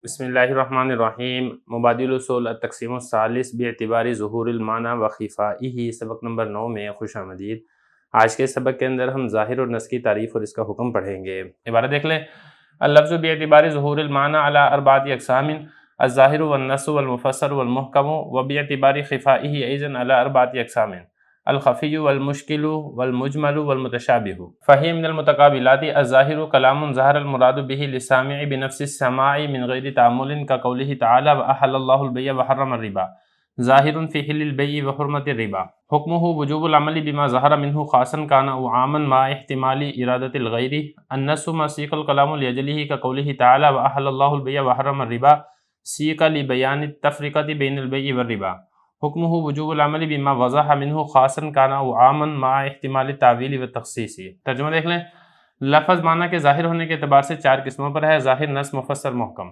بسم اللہ الرحمن الرحیم مبادل اصول التقسیم الثالث باعتبار ظہور المعنی و خفائہ سبق نمبر 9 میں خوش آمدید۔ آج کے سبق کے اندر ہم ظاہر اور نص کی تعریف اور اس کا حکم پڑھیں گے۔ عبارت دیکھ لیں، اللفظ باعتبار ظہور المعنی علی اربعۃ اقسام، الظاہر والنص والمفسر والمحکم، و باعتبار خفائہ ایضا علی اربعۃ اقسام، الخفی والمشکل والمجمل والمتشابہ، فہی من المتقابلات الظاہر کلام ظہر المراد به للسامع بنفس السماع من غیر تعمل كقوله تعالی واحل اللہ البیع وحرم الربا، ظاہر فی حل البیع وحرمت الربا، حکمہ وجوب العمل بما ظہر منہ خاصا کان او عاما مع احتمال ارادۃ الغیر، النص ما سیق الکلام لاجلہ كقوله تعالی واحل اللہ البیع وحرم الربا، سیق لبیان التفرقۃ بین البیع والربا، حکمہ وجوب العمل بما وضح منہ خاصا کان او عاما مع احتمال التعویل والتخصیص۔ ترجمہ دیکھ لیں، لفظ معنی کے ظاہر ہونے کے اعتبار سے 4 قسموں پر ہے: ظاہر، نص، مفسر، محکم،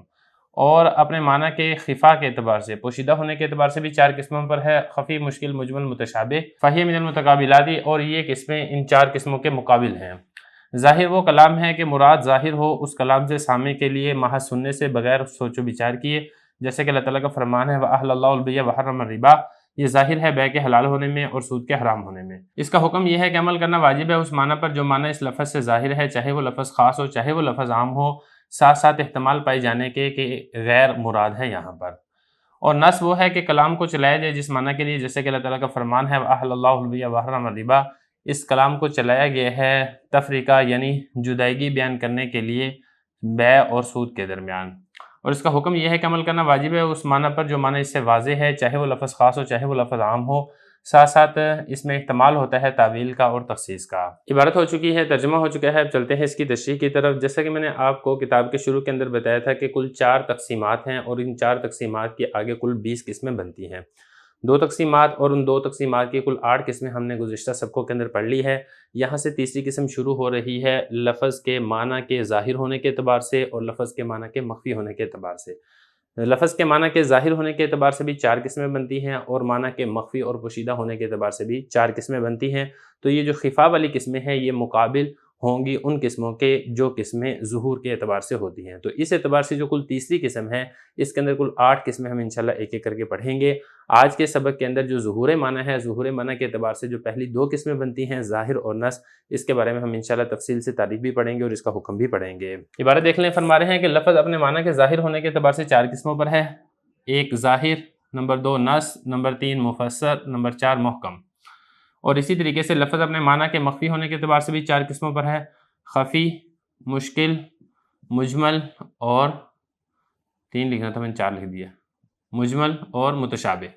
اور اپنے معنی کے خفا کے اعتبار سے، پوشیدہ ہونے کے اعتبار سے بھی 4 قسموں پر ہے: خفی، مشکل، مجمل، متشابہ، فہی من المتقابلات، اور یہ قسمیں ان 4 قسموں کے مقابل ہیں۔ ظاہر وہ کلام ہے کہ مراد ظاہر ہو اس کلام سے سامع کے لیے محض سننے سے بغیر سوچ و بچار کیے، جیسے کہ اللہ تعالیٰ کا فرمان ہے وَأَحَلَّ اللَّهُ الْبَيْعَ وَحَرَّمَ الرِّبَا، یہ ظاہر ہے بے کے حلال ہونے میں اور سود کے حرام ہونے میں۔ اس کا حکم یہ ہے کہ عمل کرنا واجب ہے اس معنی پر جو معنی اس لفظ سے ظاہر ہے، چاہے وہ لفظ خاص ہو چاہے وہ لفظ عام ہو، ساتھ ساتھ احتمال پائے جانے کے کہ غیر مراد ہے یہاں پر۔ اور نص وہ ہے کہ کلام کو چلایا جائے جس معنی کے لیے، جیسے کہ اللہ تعالیٰ کا فرمان ہے وَأَحَلَّ اللَّهُ الْبَيْعَ وَحَرَّمَ الرِّبَا، اس کلام کو چلایا گیا ہے تفریقہ یعنی جدائیگی بیان کرنے کے لیے بیع اور سود کے درمیان۔ اور اس کا حکم یہ ہے کہ عمل کرنا واجب ہے اس معنی پر جو معنی اس سے واضح ہے، چاہے وہ لفظ خاص ہو چاہے وہ لفظ عام ہو، ساتھ ساتھ اس میں احتمال ہوتا ہے تعویل کا اور تخصیص کا۔ عبارت ہو چکی ہے، ترجمہ ہو چکا ہے، اب چلتے ہیں اس کی تشریح کی طرف۔ جیسا کہ میں نے آپ کو کتاب کے شروع کے اندر بتایا تھا کہ کل 4 تقسیمات ہیں اور ان 4 تقسیمات کی آگے کل 20 قسمیں بنتی ہیں۔ 2 تقسیمات اور ان 2 تقسیمات کی کل 8 قسمیں ہم نے گزشتہ سبقوں کے اندر پڑھ لی ہے۔ یہاں سے تیسری قسم شروع ہو رہی ہے لفظ کے معنی کے ظاہر ہونے کے اعتبار سے اور لفظ کے معنی کے مخفی ہونے کے اعتبار سے۔ لفظ کے معنی کے ظاہر ہونے کے اعتبار سے بھی 4 قسمیں بنتی ہیں اور معنی کے مخفی اور پوشیدہ ہونے کے اعتبار سے بھی 4 قسمیں بنتی ہیں۔ تو یہ جو خفا والی قسمیں ہیں یہ مقابل ہوں گی ان قسموں کے جو قسمیں ظہور کے اعتبار سے ہوتی ہیں۔ تو اس اعتبار سے جو کل تیسری قسم ہے، اس کے اندر کل 8 قسمیں ہم انشاءاللہ ایک ایک کر کے پڑھیں گے۔ آج کے سبق کے اندر جو ظہور معنی ہے، ظہور معنی کے اعتبار سے جو پہلی 2 قسمیں بنتی ہیں ظاہر اور نص، اس کے بارے میں ہم انشاءاللہ تفصیل سے تعریف بھی پڑھیں گے اور اس کا حکم بھی پڑھیں گے۔ عبارت دیکھ لیں، فرما رہے ہیں کہ لفظ اپنے معنی کے ظاہر ہونے کے اعتبار سے 4 قسموں پر ہے: 1 ظاہر، نمبر 2 نص، نمبر 3 مفسر، نمبر 4 محکم۔ اور اسی طریقے سے لفظ اپنے معنی کے مخفی ہونے کے اعتبار سے بھی 4 قسموں پر ہے: خفی، مشکل، مجمل اور 3 لکھنا تھا میں نے 4 لکھ دیا، مجمل اور متشابہ۔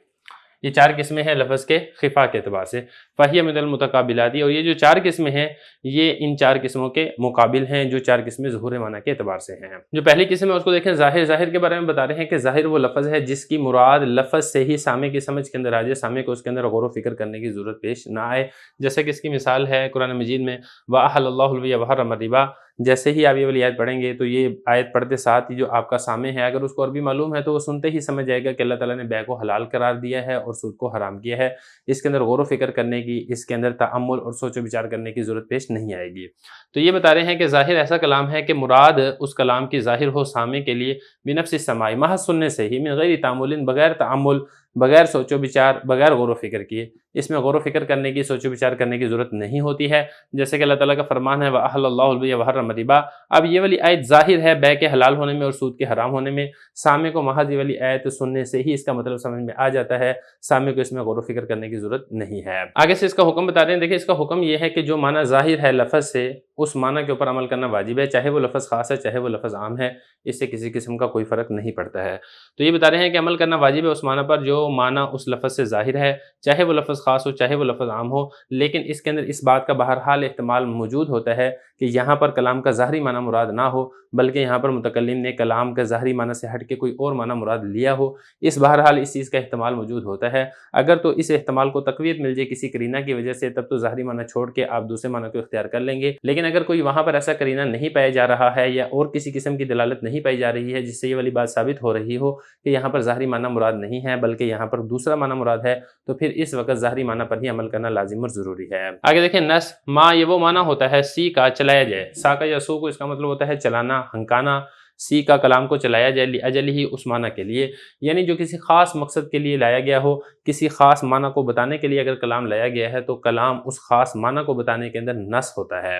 یہ 4 قسمیں ہیں لفظ کے خفا کے اعتبار سے، فہی من المتقابلات، اور یہ جو 4 قسمیں ہیں یہ ان 4 قسموں کے مقابل ہیں جو 4 قسمیں ظہور معنی کے اعتبار سے ہیں۔ جو پہلی قسم ہے اس کو دیکھیں، ظاہر۔ ظاہر کے بارے میں بتا رہے ہیں کہ ظاہر وہ لفظ ہے جس کی مراد لفظ سے ہی سامع کی سمجھ کے اندر آ جائے، سامع کو اس کے اندر غور و فکر کرنے کی ضرورت پیش نہ آئے۔ جیسے کہ اس کی مثال ہے قرآن مجید میں وَأَحَلَّ اللَّهُ الْبَيْعَ وَحَرَّمَ الرِّبَا، جیسے ہی آپ یہ والی آیت پڑھیں گے تو یہ آیت پڑھتے ساتھ ہی جو آپ کا سامع ہے اگر اس کو عربی معلوم ہے تو وہ سنتے ہی سمجھ جائے گا کہ اللہ تعالیٰ نے بیع کو حلال قرار دیا ہے اور سود کو حرام کیا ہے۔ اس کے اندر غور و فکر کرنے کی، اس کے اندر تأمل اور سوچ و بچار کرنے کی ضرورت پیش نہیں آئے گی۔ تو یہ بتا رہے ہیں کہ ظاہر ایسا کلام ہے کہ مراد اس کلام کی ظاہر ہو سامع کے لیے بنفس السماع، محض سننے سے ہی، من غیر تعمل، بغیر تأمل، بغیر سوچ و بچار، بغیر غور و فکر کیے۔ اس میں غور و فکر کرنے کی، سوچ و بچار کرنے کی ضرورت نہیں ہوتی ہے، جیسے کہ اللہ تعالیٰ کا فرمان ہے وَأَحَلَّ اللَّهُ الْبَيْعَ وَحَرَّمَ الرِّبَا۔ اب یہ والی آیت ظاہر ہے بیع کے حلال ہونے میں اور سود کے حرام ہونے میں، سامع کو محض یہ والی آیت سننے سے ہی اس کا مطلب سمجھ میں آ جاتا ہے، سامع کو اس میں غور و فکر کرنے کی ضرورت نہیں ہے۔ آگے سے اس کا حکم بتا رہے ہیں، دیکھیں اس کا حکم یہ ہے کہ جو معنی ظاہر ہے لفظ سے، اس معنی کے اوپر عمل کرنا واجب ہے، چاہے وہ لفظ خاص ہے چاہے وہ لفظ عام ہے، اس سے کسی قسم کا کوئی فرق نہیں پڑتا ہے۔ تو یہ بتا رہے ہیں کہ عمل کرنا واجب ہے اس معنی پر جو معنی اس لفظ سے ظاہر ہے، چاہے وہ لفظ خاص ہو چاہے وہ لفظ عام ہو، لیکن اس کے اندر اس بات کا بہرحال احتمال موجود ہوتا ہے کہ یہاں پر کلام کا ظاہری معنی مراد نہ ہو، بلکہ یہاں پر متکلم نے کلام کا ظاہری معنی سے ہٹ کے کوئی اور معنی مراد لیا ہو۔ بہرحال اس چیز کا احتمال موجود ہوتا ہے۔ اگر تو اس احتمال کو تقویت مل جائے کسی قرینہ کی وجہ سے تب تو ظاہری معنی چھوڑ کے آپ دوسرے معنی کو اختیار کر لیں گے، لیکن اگر کوئی وہاں پر ایسا قرینہ نہیں پایا جا رہا ہے یا اور کسی قسم کی دلالت نہیں پائی جا رہی ہے جس سے یہ والی بات ثابت ہو رہی ہو کہ یہاں پر ظاہری معنی مراد نہیں ہے بلکہ یہاں پر دوسرا معنی مراد ہے، تو پھر اس وقت ظاہری معنی پر ہی عمل کرنا لازم اور ضروری ہے۔ آگے دیکھیں، نص ما، یہ وہ معنی ہوتا ہے سی کا، چلایا جائے۔ سا کا یا سو کو اس کا مطلب ہوتا ہے چلانا، ہنکانا۔ سی کا کلام کو چلایا جائے لاجل ہی اس معنی کے لیے، یعنی جو کسی خاص مقصد کے لیے لایا گیا ہو، کسی خاص معنی کو بتانے کے لیے اگر کلام لایا گیا ہے تو کلام اس خاص معنی کو بتانے کے اندر نص ہوتا ہے۔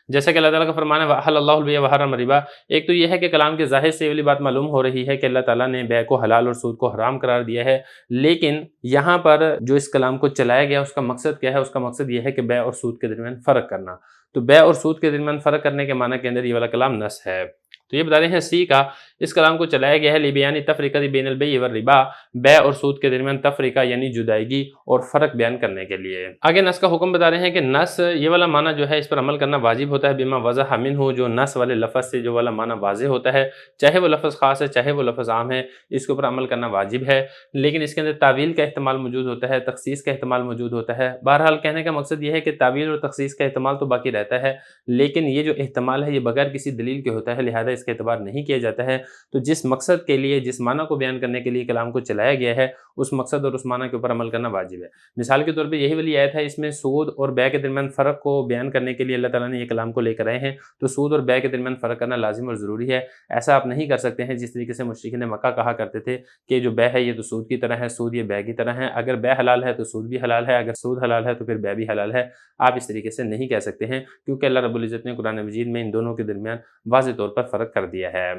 جیسا کہ اللہ تعالیٰ کا فرمان ہے وَأَحَلَّ اللَّهُ الْبَيْعَ وَحَرَّمَ الرِّبَا، ایک تو یہ ہے کہ کلام کے ظاہر سے یہ والی بات معلوم ہو رہی ہے کہ اللہ تعالیٰ نے بیع کو حلال اور سود کو حرام قرار دیا ہے، لیکن یہاں پر جو اس کلام کو چلایا گیا اس کا مقصد کیا ہے؟ اس کا مقصد یہ ہے کہ بیع اور سود کے درمیان فرق کرنا، تو بیع اور سود کے درمیان فرق کرنے کے معنی کے اندر یہ والا کلام نص ہے۔ تو یہ بتا رہے ہیں سی کا اس کلام کو چلایا گیا ہے لِبِيَانِ تَفْرِقَةِ بَيْنَ الْبَيْعِ وَالرِّبَا، بیع اور سود کے درمیان تفریقہ یعنی جدائیگی اور فرق بیان کرنے کے لیے۔ آگے نص کا حکم بتا رہے ہیں کہ نص یہ والا معنی جو ہے اس پر عمل کرنا واجب ہوتا ہے بما وضح منہ، جو نص والے لفظ سے جو والا معنی واضح ہوتا ہے، چاہے وہ لفظ خاص ہے چاہے وہ لفظ عام ہے، اس کے اوپر عمل کرنا واجب ہے، لیکن اس کے اندر تعویل کا احتمال موجود ہوتا ہے، تخصیص کا احتمال موجود ہوتا ہے۔ بہرحال کہنے کا مقصد یہ ہے کہ تعویل اور تخصیص کا احتمال تو باقی رہتا ہے، لیکن یہ جو احتمال ہے یہ بغیر کسی دلیل کے ہوتا ہے، لہذا اس کا اعتبار نہیں کیا جاتا ہے۔ تو جس مقصد کے لیے جس معنی کو بیان کرنے کے لیے کلام کو چلایا گیا ہے اس مقصد اور اس معنی کے اوپر عمل کرنا واجب ہے۔ مثال کے طور پہ یہی والی آیت ہے، اس میں سود اور بیع کے درمیان فرق کو بیان کرنے کے لیے اللہ تعالیٰ نے یہ کلام کو لے کر آئے ہیں، تو سود اور بیع کے درمیان فرق کرنا لازم اور ضروری ہے۔ ایسا آپ نہیں کر سکتے ہیں جس طریقے سے مشرکین مکہ کہا کرتے تھے کہ جو بیع ہے یہ تو سود کی طرح ہے، سود یہ بیع کی طرح ہے، اگر بیع حلال ہے تو سود بھی حلال ہے، اگر سود حلال ہے تو پھر بیع بھی حلال ہے۔ آپ اس طریقے سے نہیں کہہ سکتے ہیں، کیونکہ اللہ رب العزت نے قرآن مجید میں ان دونوں کے درمیان واضح طور پر فرق کر دیا ہے۔